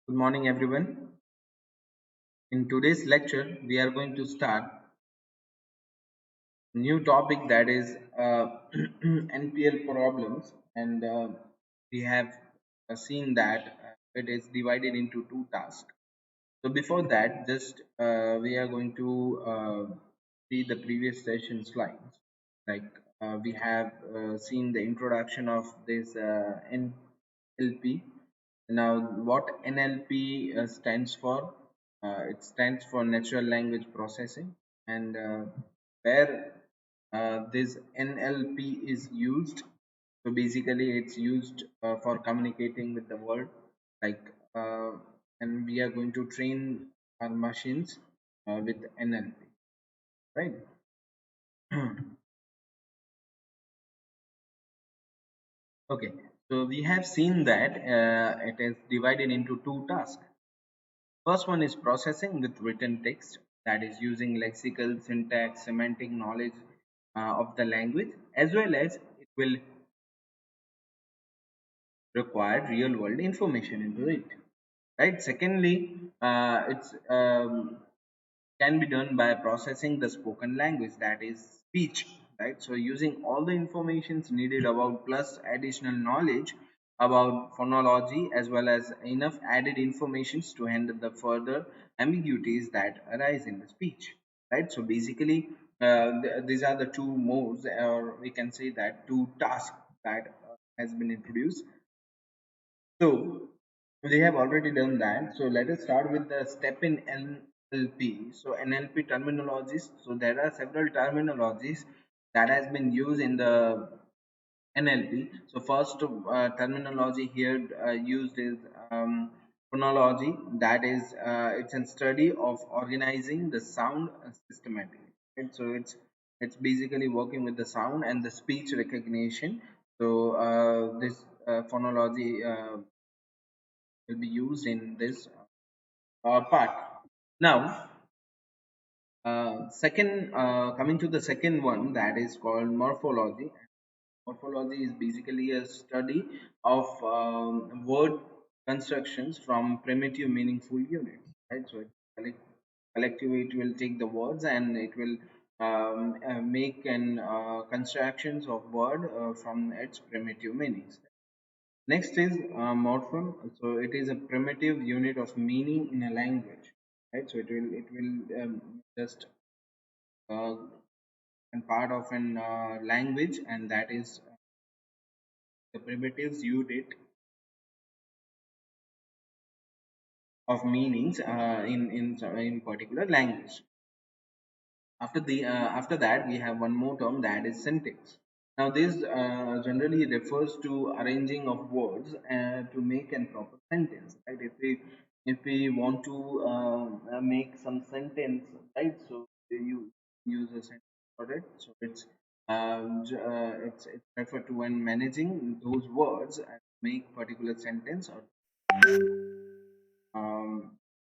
Good morning, everyone. In today's lecture, we are going to start a new topic that is NPL problems, and we have seen that it is divided into two tasks. So before that, just we are going to see the previous session slides. Like we have seen the introduction of this NLP. Now, what NLP stands for? It stands for Natural Language Processing, and where this NLP is used. So basically, it's used for communicating with the world, like, uh, and we are going to train our machines with NLP, right? Okay, so we have seen that it is divided into two tasks. First one is processing with written text, that is using lexical, syntax, semantic knowledge of the language, as well as it will require real world information into it. Right. Secondly, it's can be done by processing the spoken language, that is speech, right? So using all the informations needed about plus additional knowledge about phonology, as well as enough added informations to handle the further ambiguities that arise in the speech, right? So basically, these are the two modes, or we can say that two tasks that has been introduced. So we have already done that. So let us start with the step in NLP. So NLP terminologies. So there are several terminologies that has been used in the NLP. So first terminology here used is phonology. That is, it's a study of organizing the sound systematically. Right? So it's basically working with the sound and the speech recognition. So this phonology will be used in this part. Now, second, coming to the second one, that is called morphology. Morphology is basically a study of word constructions from primitive meaningful units. Right, so collectively it will take the words and it will make an constructions of word from its primitive meanings. Next is morpheme. So it is a primitive unit of meaning in a language, right? So it will just uh, and part of an language, and that is the primitives unit of meanings in particular language. After that, we have one more term, that is syntax. Now, this generally refers to arranging of words to make a proper sentence. Right? If we want to make some sentence, right? So you use a sentence for it. So it's referred to when managing those words and make particular sentence or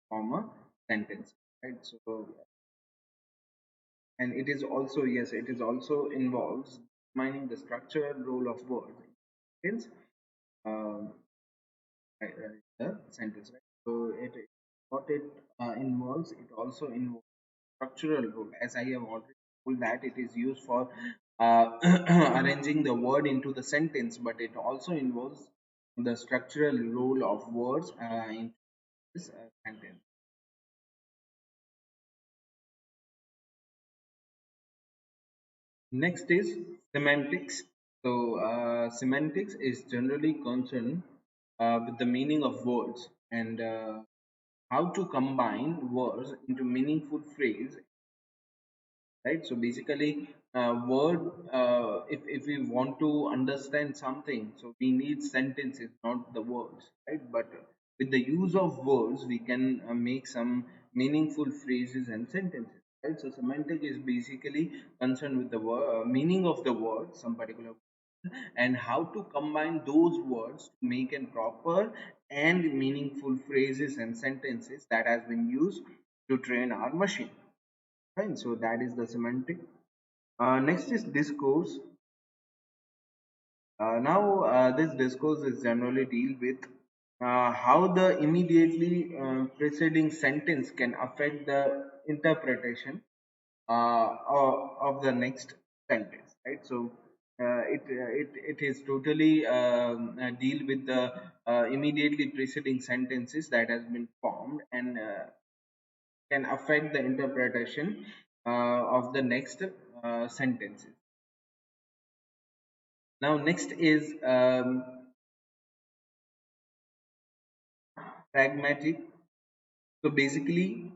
form a sentence. Right? So, and it is also, yes, it is also involves defining the structural role of words in um, the sentence, right? So what it involves, it also involves structural role, as I have already told that it is used for arranging the word into the sentence, but it also involves the structural role of words in this sentence. Next is semantics. So, semantics is generally concerned with the meaning of words and how to combine words into meaningful phrase, right? So basically, word if we want to understand something, so we need sentences, not the words, right? But with the use of words, we can make some meaningful phrases and sentences, right? So semantic is basically concerned with the meaning of the word, some particular, and how to combine those words to make a proper and meaningful phrases and sentences that has been used to train our machine. Fine, so that is the semantic. Next is discourse. Now, this discourse is generally deal with how the immediately preceding sentence can affect the interpretation of the next sentence, right? So it is totally deal with the immediately preceding sentences that has been formed and can affect the interpretation of the next sentences. Now next is pragmatic. So basically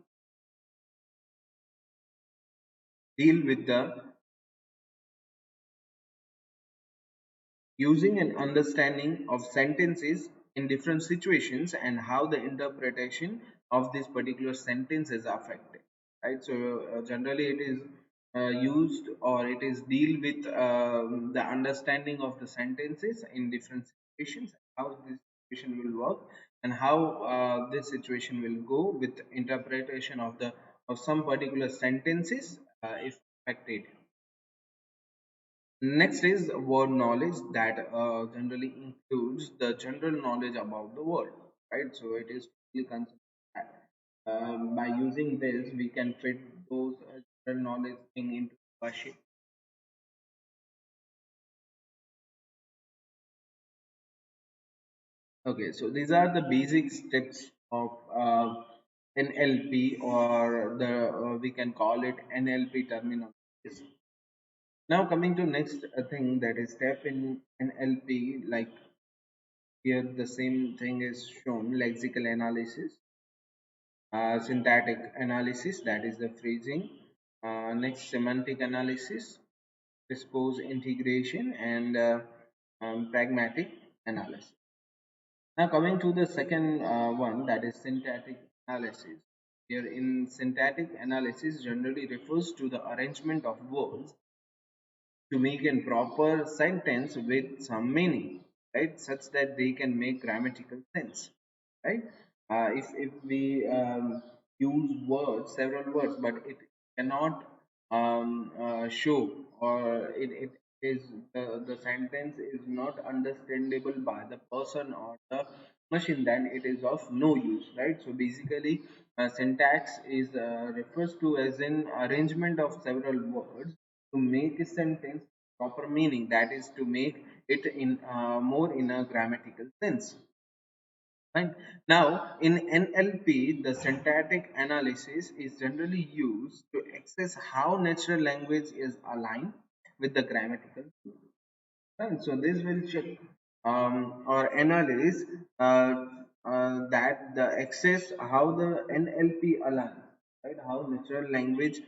deal with the using an understanding of sentences in different situations and how the interpretation of this particular sentence is affected, right? So generally it is used, or it is deal with the understanding of the sentences in different situations, how this situation will work, and how this situation will go with interpretation of the of some particular sentences if affected. Next is word knowledge, that generally includes the general knowledge about the world, right? So it is really considered that by using this we can fit those general knowledge thing into a sheet. Okay, so these are the basic steps of NLP, or the we can call it NLP terminology. Now coming to next thing, that is step in NLP, like here the same thing is shown: lexical analysis, syntactic analysis, that is the phrasing, next semantic analysis, discourse integration, and pragmatic analysis. Now coming to the second one, that is syntactic analysis. Here in syntactic analysis generally refers to the arrangement of words to make a proper sentence with some meaning, right? Such that they can make grammatical sense, right? If we use words, several words, but it cannot show, or it is the sentence is not understandable by the person or the machine, then it is of no use, right? So basically, syntax is refers to as an arrangement of several words to make a sentence proper meaning, that is to make it in more in a grammatical sense. Right. Now, in NLP, the syntactic analysis is generally used to assess how natural language is aligned with the grammatical truth. Right. So this will check or analyze that the access how the NLP aligns, right? How natural language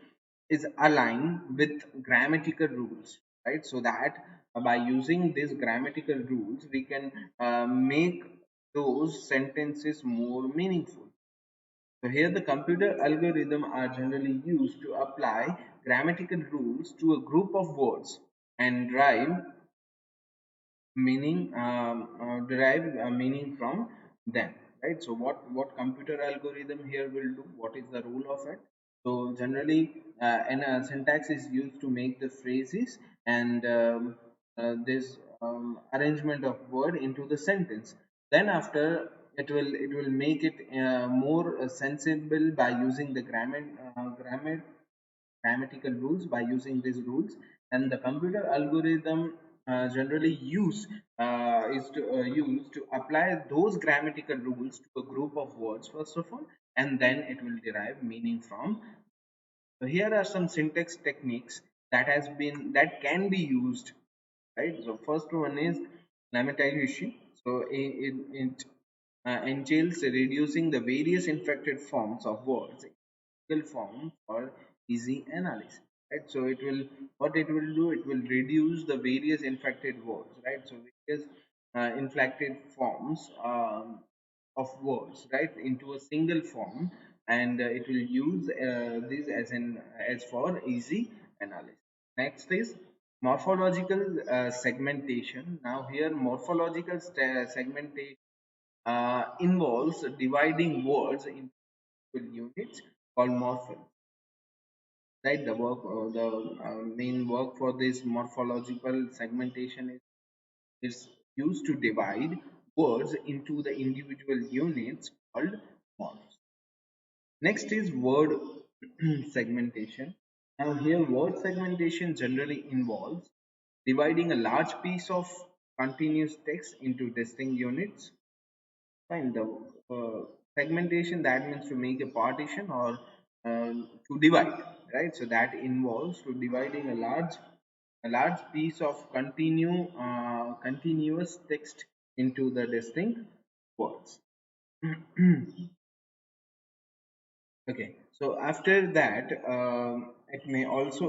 is aligned with grammatical rules, right? So that by using these grammatical rules, we can make those sentences more meaningful. So here the computer algorithm are generally used to apply grammatical rules to a group of words and derive meaning from them, right? So what computer algorithm here will do, what is the rule of it? So generally an syntax is used to make the phrases and this arrangement of word into the sentence. Then after it will make it more sensible by using the grammatical rules, by using these rules. And the computer algorithm generally used to apply those grammatical rules to a group of words first of all, and then it will derive meaning from. So here are some syntax techniques that can be used, right? So first one is lemmatization. So it entails reducing the various inflected forms of words in single form for easy analysis. Right? So it will what it will do, it will reduce the various inflected words, right? So various inflected forms of words, right, into a single form, and it will use this as for easy analysis. Next is morphological segmentation. Now here morphological segmentation involves dividing words into units called morphemes, right? The main work for this morphological segmentation is used to divide words into the individual units called morphs. Next is word segmentation. Now here word segmentation generally involves dividing a large piece of continuous text into distinct units. Fine. The segmentation, that means to make a partition or to divide, right? So that involves to dividing a large piece of continuous text into the distinct words. Okay, so after that, it may also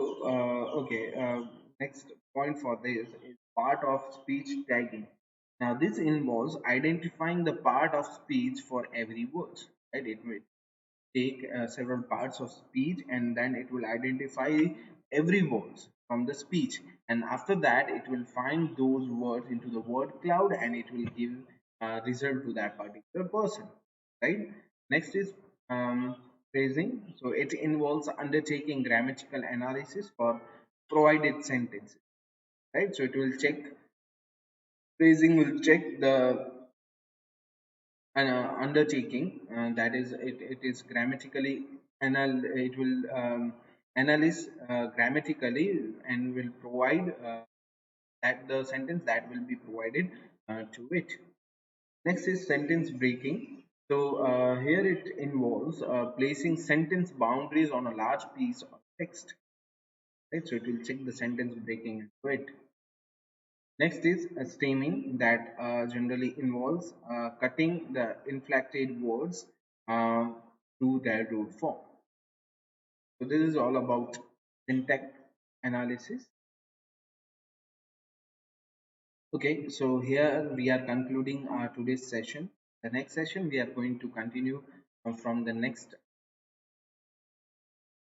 next point for this is part of speech tagging. Now, this involves identifying the part of speech for every word. Right? It will take several parts of speech and then it will identify every word from the speech, and after that it will find those words into the word cloud and it will give result to that particular person, right? Next is phrasing. So it involves undertaking grammatical analysis for provided sentences, right? So it will check, phrasing will check the undertaking, that is it is grammatically it will analyze grammatically and will provide that the sentence that will be provided to it. Next is sentence breaking. So here it involves placing sentence boundaries on a large piece of text, right? So it will check the sentence breaking into it. Next is stemming, that generally involves cutting the inflected words uh, to their root form. So this is all about syntax analysis. Okay, so here we are concluding today's session. The next session we are going to continue from the next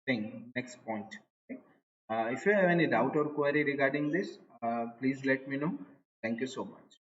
thing, next point. Okay? If you have any doubt or query regarding this, please let me know. Thank you so much.